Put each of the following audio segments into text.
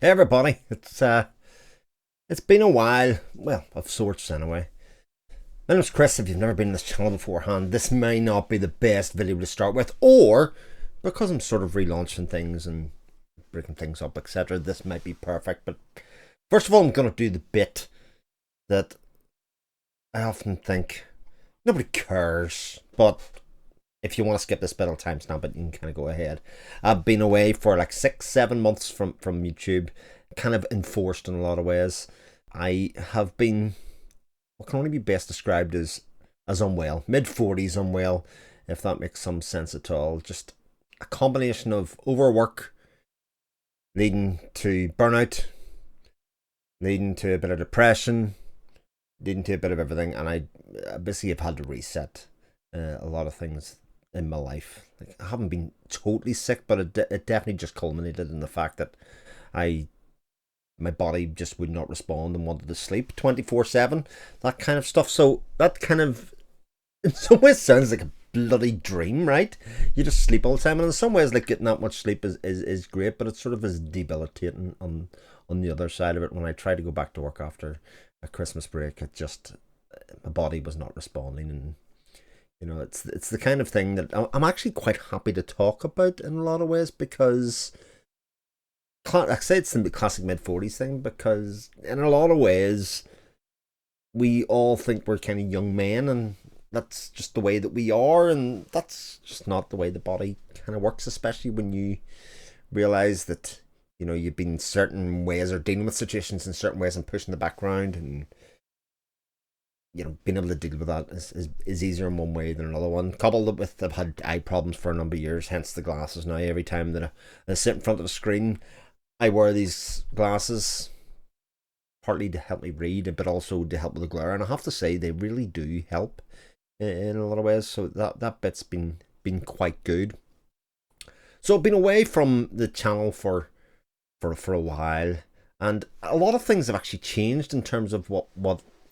Hey everybody, it's been a while, well, of sorts anyway. My name's Chris. If you've never been in this channel beforehand, this may not be the best video to start with, or because I'm sort of relaunching things and breaking things up, etc., this might be perfect. But first of all, I'm going to do the bit that I often think nobody cares, but if you want to skip this bit, I'll timestamp it. You can kind of go ahead. I've been away for like 6, 7 months from YouTube, kind of enforced in a lot of ways. I have been what can only be best described as unwell, mid 40s unwell, if that makes some sense at all. Just a combination of overwork leading to burnout, leading to a bit of depression, leading to a bit of everything, and I basically have had to reset a lot of things in my life. Like, I haven't been totally sick, but it definitely just culminated in the fact that I my body just would not respond and wanted to sleep 24/7, that kind of stuff. So that kind of in some ways sounds like a bloody dream, right? You just sleep all the time, and in some ways, like getting that much sleep is great, but it sort of is debilitating on the other side of it. When I try to go back to work after a Christmas break, it just my body was not responding, and it's the kind of thing that I'm actually quite happy to talk about in a lot of ways because I say it's the classic mid 40s thing because in a lot of ways we all think we're kind of young men, and that's just the way that we are, and that's just not the way the body kind of works, especially when you realize that you've been certain ways or dealing with situations in certain ways and pushing the background, and being able to deal with that is easier in one way than another one. Coupled with I've had eye problems for a number of years, hence the glasses now. Every time that I sit in front of a screen, I wear these glasses partly to help me read, but also to help with the glare. And I have to say, they really do help in a lot of ways. So that bit's been quite good. So I've been away from the channel for a while, and a lot of things have actually changed in terms of what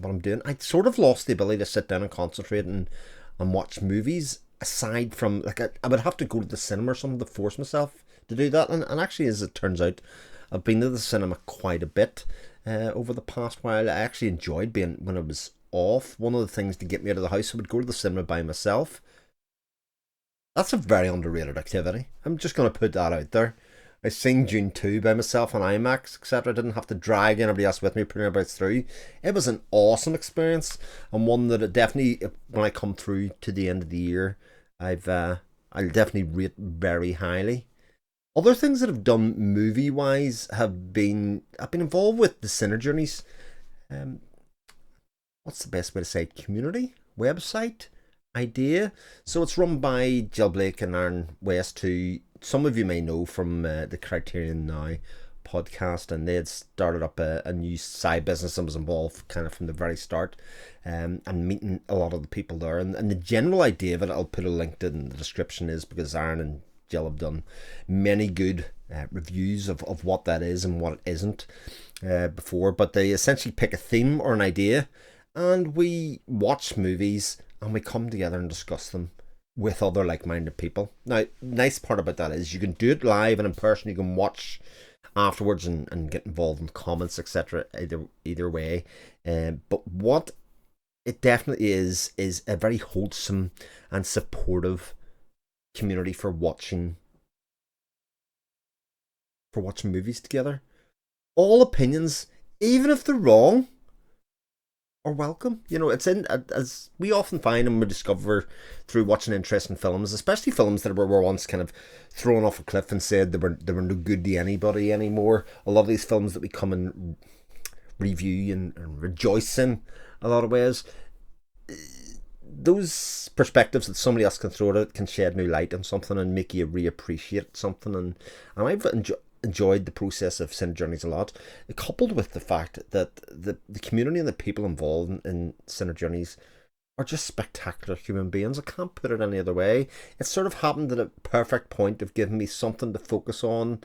I'm doing. I sort of lost the ability to sit down and concentrate and watch movies. Aside from like I would have to go to the cinema or something to force myself to do that. And actually, as it turns out, I've been to the cinema quite a bit over the past while. I actually enjoyed being when I was off. One of the things to get me out of the house, I would go to the cinema by myself. That's a very underrated activity. I'm just going to put that out there. I seen June 2 by myself on IMAX, etc. I didn't have to drag anybody else with me putting about through. It was an awesome experience, and one that it definitely, when I come through to the end of the year, I'll definitely rate very highly. Other things that I've done movie wise have been I've been involved with the Cine Journeys. Um, what's the best way to say it? Community website idea. So it's run by Jill Blake and Aaron West, who some of you may know from the Criterion Now podcast, and they had started up a new side business and was involved kind of from the very start, and meeting a lot of the people there. And the general idea of it, I'll put a link to in the description, is because Aaron and Jill have done many good reviews of what that is and what it isn't before, but they essentially pick a theme or an idea, and we watch movies and we come together and discuss them with other like-minded people. Now, nice part about that is you can do it live and in person. You can watch afterwards and get involved in comments, etc. Either way, but what it definitely is a very wholesome and supportive community for watching movies together. All opinions, even if they're wrong, are welcome. It's in as we often find and we discover through watching interesting films, especially films that were once kind of thrown off a cliff and said they were no good to anybody anymore. A lot of these films that we come and review and rejoice in a lot of ways, those perspectives that somebody else can throw at it can shed new light on something and make you reappreciate something. And I've enjoyed the process of Cine Journeys a lot, coupled with the fact that the community and the people involved in Cine Journeys are just spectacular human beings. I can't put it any other way. It sort of happened at a perfect point of giving me something to focus on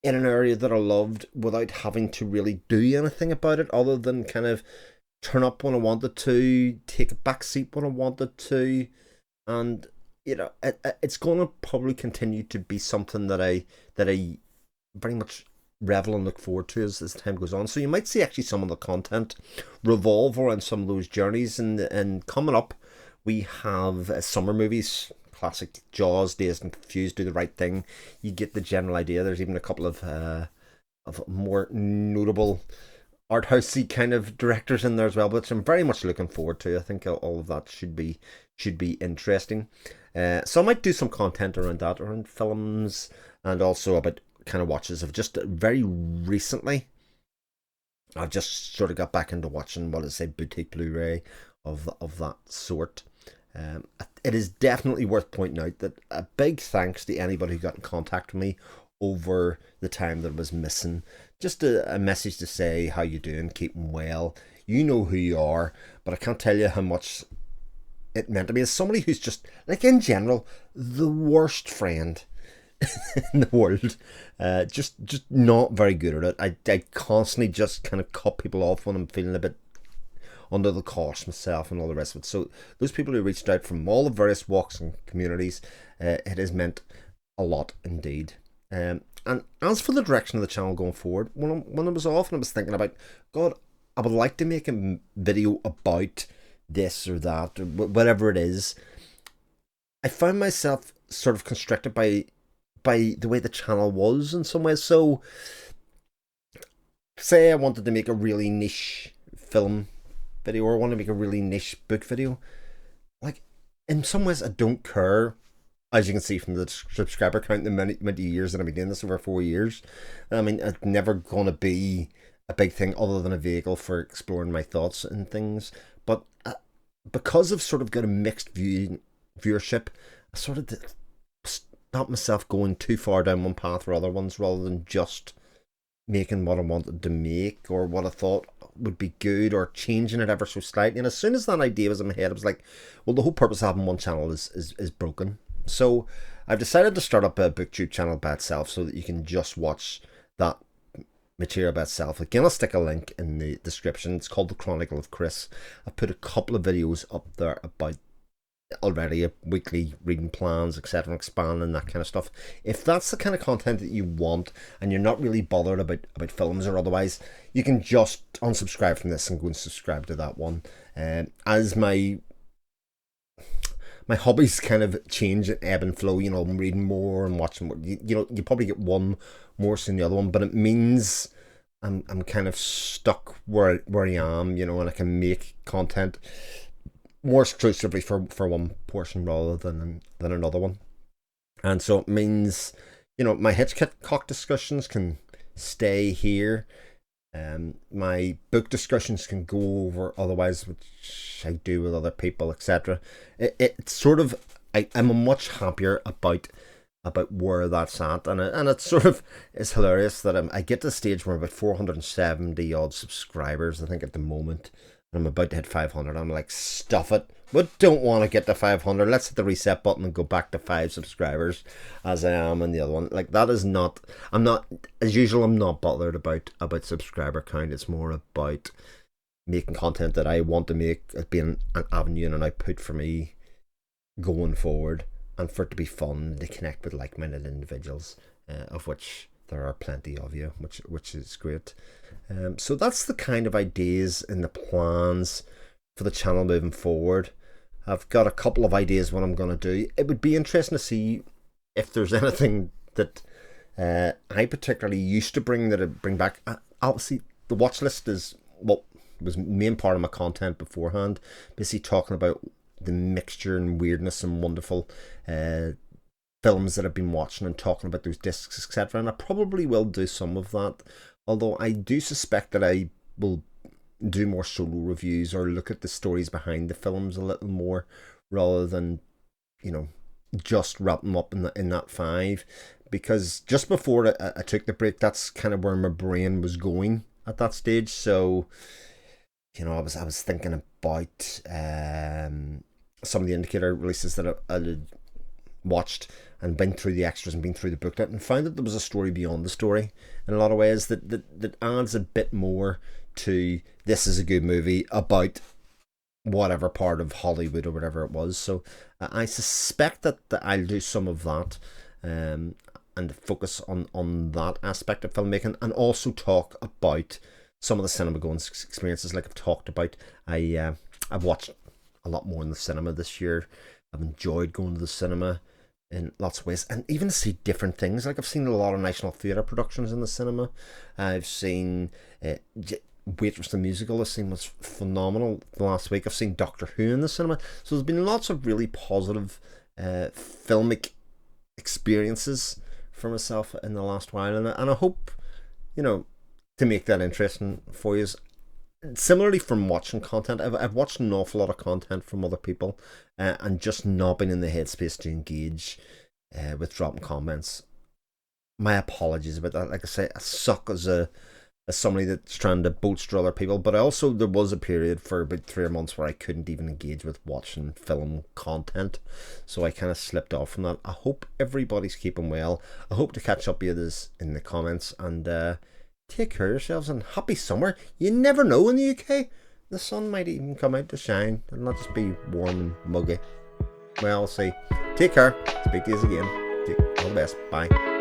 in an area that I loved without having to really do anything about it other than kind of turn up when I wanted to, take a back seat when I wanted to, and it's going to probably continue to be something that I very much revel and look forward to as time goes on. So you might see actually some of the content revolve around some of those journeys. And coming up, we have summer movies, classic Jaws, Dazed and Confused, Do the Right Thing. You get the general idea. There's even a couple of more notable art housey kind of directors in there as well, which I'm very much looking forward to. I think all of that should be interesting. So I might do some content around that, around films, and also about kind of watches. I've just very recently, I've just sort of got back into watching what is a boutique Blu-ray of that sort. It is definitely worth pointing out that a big thanks to anybody who got in contact with me over the time that I was missing. Just a message to say how you doing, keeping well. You know who you are, but I can't tell you how much it meant to me as somebody who's just, like, in general, the worst friend in the world. Just not very good at it. I constantly just kind of cut people off when I'm feeling a bit under the cosh myself and all the rest of it. So those people who reached out from all the various walks and communities, it has meant a lot indeed. And as for the direction of the channel going forward, when I was off and I was thinking about, God, I would like to make a video about this or that, or whatever it is, I found myself sort of constricted by the way the channel was in some ways. So, say I wanted to make a really niche film video, or I want to make a really niche book video, like, in some ways I don't care. As you can see from the subscriber count, the many years that I've been doing this, over 4 years, I mean, it's never going to be a big thing other than a vehicle for exploring my thoughts and things. But because I've sort of got a mixed viewership, I sort of stopped myself going too far down one path or other ones, rather than just making what I wanted to make or what I thought would be good, or changing it ever so slightly. And as soon as that idea was in my head, I was like, well, the whole purpose of having one channel is broken. So I've decided to start up a booktube channel by itself, so that you can just watch that material by itself. Again, I'll stick a link in the description. It's called The Chronicle of Chris. I've put a couple of videos up there about already, weekly reading plans, etc., expanding that kind of stuff. If that's the kind of content that you want and you're not really bothered about films or otherwise, you can just unsubscribe from this and go and subscribe to that one. As my hobbies kind of change at ebb and flow, you know, I'm reading more and watching more. You know, you probably get one more than the other one, but it means I'm kind of stuck where I am, you know, and I can make content more exclusively for one portion rather than another one. And so it means, you know, my Hitchcock discussions can stay here. My book discussions can go over otherwise, which I do with other people, etc. It's sort of, I'm much happier about where that's at, and it's sort of, it's hilarious that I get to the stage where I'm about 470 odd subscribers, I think, at the moment, and I'm about to hit 500. I'm like, stuff it, but don't want to get to 500. Let's hit the reset button and go back to 5 subscribers, as I am in the other one. Like, that is not, I'm not, as usual, I'm not bothered about subscriber count. It's more about making content that I want to make, as being an avenue and an output for me going forward, and for it to be fun, to connect with like-minded individuals, of which there are plenty of you, which is great. So that's the kind of ideas and the plans for the channel moving forward. I've got a couple of ideas what I'm going to do. It would be interesting to see if there's anything that I particularly used to bring back. Obviously, the watch list is what was the main part of my content beforehand, basically talking about the mixture and weirdness and wonderful films that I've been watching, and talking about those discs, etc. And I probably will do some of that, although I do suspect that I will do more solo reviews, or look at the stories behind the films a little more, rather than, you know, just wrap them up in that 5. Because just before I took the break, that's kind of where my brain was going at that stage. So, you know, I was thinking about some of the indicator releases that I had watched, and been through the extras and been through the booklet, and found that there was a story beyond the story in a lot of ways that adds a bit more to, this is a good movie about whatever part of Hollywood or whatever it was. So I suspect that I'll do some of that. and focus on that aspect of filmmaking, and also talk about some of the cinema going experiences. Like I've talked about, I've watched a lot more in the cinema this year. I've enjoyed going to the cinema in lots of ways, and even to see different things. Like I've seen a lot of National Theatre productions in the cinema. I've seen Waitress the Musical. I've seen was phenomenal last week. I've seen Doctor Who in the cinema. So there's been lots of really positive filmic experiences for myself in the last while, and I hope, you know, to make that interesting for you. Similarly, from watching content, I've watched an awful lot of content from other people, and just not been in the headspace to engage with dropping comments. My apologies about that. Like I say, I suck as somebody that's trying to bolster other people, but also there was a period for about 3 months where I couldn't even engage with watching film content, so I kind of slipped off from that. I hope everybody's keeping well. I hope to catch up with you in the comments, and take care of yourselves, and happy summer. You never know in the UK. The sun might even come out to shine. It'll not just be warm and muggy. Well, I'll see. Take care. Speak to you again. All the best. Bye.